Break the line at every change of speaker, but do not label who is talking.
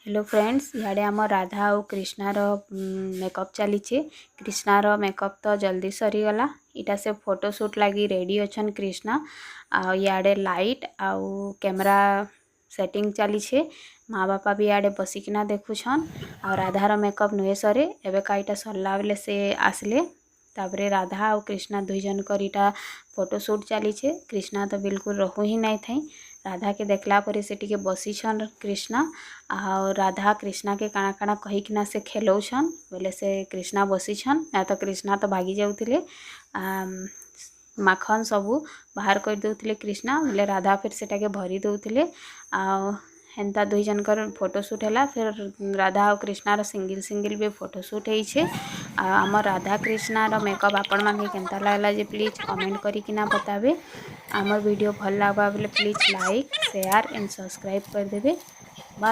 Hello friends, इे आम राधा और कृष्णार मेकअप चली। कृष्णार मेकअप तो जल्दी सरीगला। इटा से फोटोशूट लगी रेडी अच्छा कृष्णा। आड़े लाइट आउ कैमरा सेटिंग चली। माँ बापा भी आड़े बसिकिना देखुछन। आ राधार मेकअप नुहे सरे एवं कईटा सरला बेले से आसले। तापरे राधा और कृष्णा दुई जन करीटा फोटोशूट चली। कृष्णा तो बिल्कुल रहू ही नहीं थी। राधा के देखला पर से टिके बसीछन कृष्णा। आ राधा कृष्णा के काना काना कहीकिना से खेलौछन बोले से कृष्णा बसीछन। या तो कृष्णा तो भागी जाउथिले। माखन सबू बाहर कर दउथिले कृष्णा बोले राधा फिर सेटा के भरी दउथिले। आ हेन्ता दुई जनकर फोटोशूट है। फिर राधा और कृष्णार सिंगल सिंगल भी फोटोशूट है। आम राधा कृष्णार मेकअप आपण माने केनता लागला जे प्लीज कमेंट करिकिना बताबे। आमर वीडियो भल लगा बोले please like share and subscribe कर देबे।